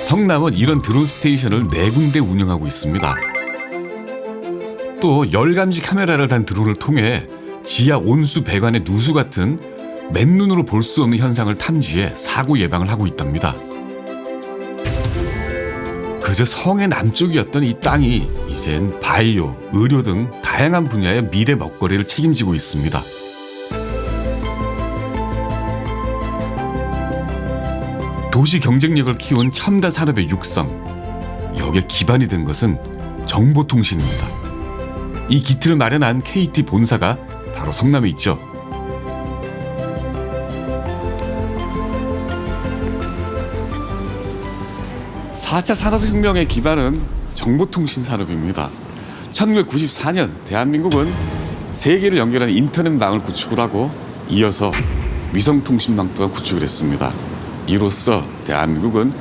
성남은 이런 드론 스테이션을 4군데 운영하고 있습니다. 또 열감지 카메라를 단 드론을 통해 지하 온수 배관의 누수 같은 맨눈으로 볼 수 없는 현상을 탐지해 사고 예방을 하고 있답니다. 그저 성의 남쪽이었던 이 땅이 이젠 바이오, 의료 등 다양한 분야의 미래 먹거리를 책임지고 있습니다. 도시 경쟁력을 키운 첨단 산업의 육성, 여기에 기반이 된 것은 정보통신입니다. 이 기틀을 마련한 KT 본사가 바로 성남에 있죠. (4차) 산업혁명의 기반은 정보통신 산업입니다. 1994년 대한민국은 세계를 연결하는 인터넷망을 구축을 하고 이어서 위성통신망 또한 구축을 했습니다. 이로써 대한민국은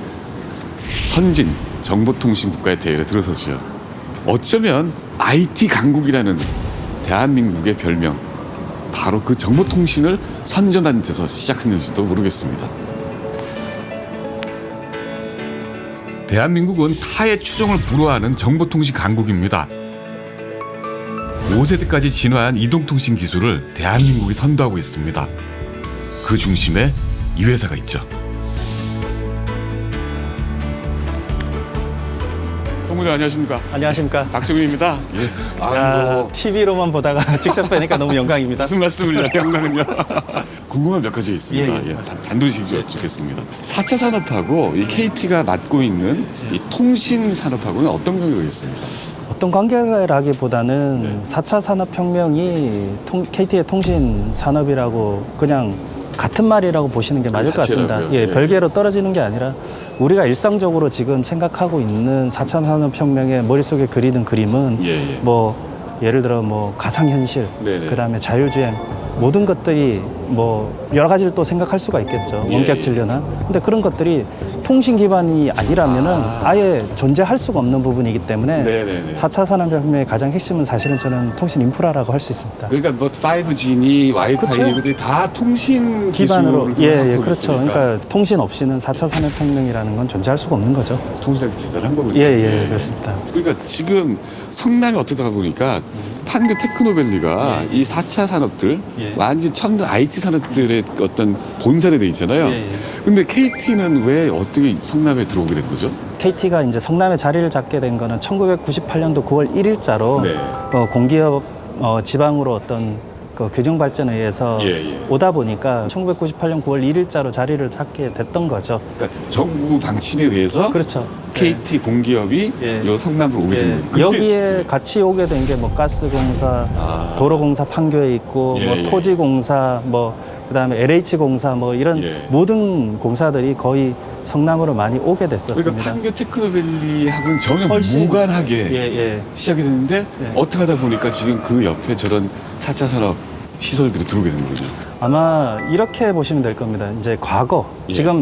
선진 정보통신 국가의 대열에 들어섰죠. 어쩌면 IT 강국이라는 대한민국의 별명, 바로 그 정보통신을 선점한 데서 시작했는지도 모르겠습니다. 대한민국은 타의 추종을 불허하는 정보통신 강국입니다. 5세대까지 진화한 이동통신 기술을 대한민국이 선도하고 있습니다. 그 중심에 이 회사가 있죠. 성무님 안녕하십니까? 안녕하십니까? 박정윤입니다. 예. TV로만 보다가 직접 뵈니까 너무 영광입니다. 무슨 말씀을 영광은요? 궁금한 몇 가지 있습니다. 예. 단도직 여쭙겠습니다. 4차 산업하고 이 KT가 맡고 있는 이 통신 산업하고는 어떤 관계가 있습니까? 어떤 관계라기보다는 4차 산업혁명이 KT의 통신 산업이라고 그냥 같은 말이라고 보시는 게 맞을 것 같습니다. 자체라고요? 예, 별개로 떨어지는 게 아니라 우리가 일상적으로 지금 생각하고 있는 4차 산업혁명의 머릿속에 그리는 그림은 뭐 예를 들어 뭐 가상현실, 그다음에 자율주행, 모든 것들이 뭐 여러 가지를 또 생각할 수가 있겠죠. 원격 진료나. 근데 그런 것들이 통신 기반이 아니라면은 아예 존재할 수가 없는 부분이기 때문에 4차 산업혁명의 가장 핵심은 사실은 저는 통신 인프라라고 할 수 있습니다. 그러니까 뭐 5G니 와이파이 이것들이 다 통신 기반으로 기술을 그렇죠. 있으니까. 그러니까 통신 없이는 4차 산업혁명이라는 건 존재할 수가 없는 거죠. 통신이 대단한 거군요. 그렇습니다. 그러니까 지금 성남이 어쩌다 보니까 판교 테크노밸리가 이 4차 산업들 완전 첨단 IT 산업들의 어떤 본사로 돼 있잖아요. 근데 KT는 왜 어떻게 성남에 들어오게 된 거죠? KT가 이제 성남에 자리를 잡게 된 거는 1998년도 9월 1일자로 공기업 지방으로 어떤 그 규정 발전에 의해서 오다 보니까 1998년 9월 1일자로 자리를 잡게 됐던 거죠. 그러니까 정부 방침에 의해서 그렇죠. KT 공기업이 요 성남으로 오게 된 거예요. 여기에 같이 오게 된 게 뭐 가스공사, 도로공사 판교에 있고 뭐 토지공사, 뭐 그다음에 LH공사 뭐 이런 모든 공사들이 거의 성남으로 많이 오게 됐었습니다. 그러니까 판교 테크노밸리하고는 전혀 무관하게 시작이 됐는데 어떻게 하다 보니까 지금 그 옆에 저런 4차 산업 시설들이 들어오게 된 거죠. 아마 이렇게 보시면 될 겁니다. 이제 과거,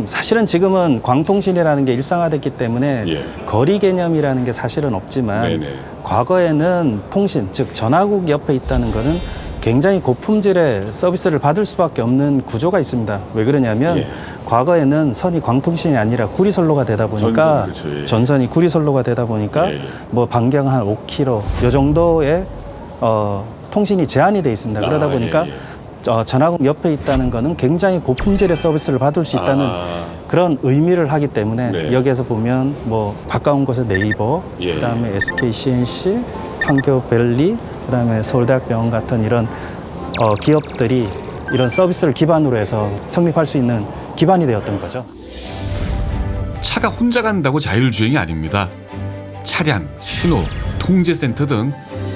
사실은 지금은 광통신이라는 게 일상화됐기 때문에 거리 개념이라는 게 사실은 없지만 과거에는 통신, 즉 전화국 옆에 있다는 거는 굉장히 고품질의 서비스를 받을 수밖에 없는 구조가 있습니다. 왜 그러냐면 과거에는 선이 광통신이 아니라 구리선로가 되다 보니까 전선이 구리선로가 되다 보니까 뭐 반경 한 5km 요 정도의 통신이 제한이 돼 있습니다. 그러다 보니까 전화국 옆에 있다는 거는 굉장히 고품질의 서비스를 받을 수 있다는 그런 의미를 하기 때문에 여기에서 보면 뭐 가까운 곳에 네이버, 그다음에 SK CNC, 판교밸리, 그다음에 서울대학병원 같은 이런 기업들이 이런 서비스를 기반으로 해서 성립할 수 있는 기반이 되었던 거죠. 차가 혼자 간다고 자율주행이 아닙니다. 차량, 신호, 통제센터 등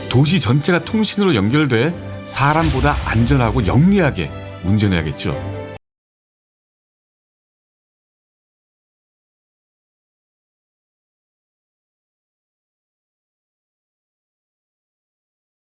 도시 전체가 통신으로 연결돼 사람보다 안전하고 영리하게 운전해야겠죠.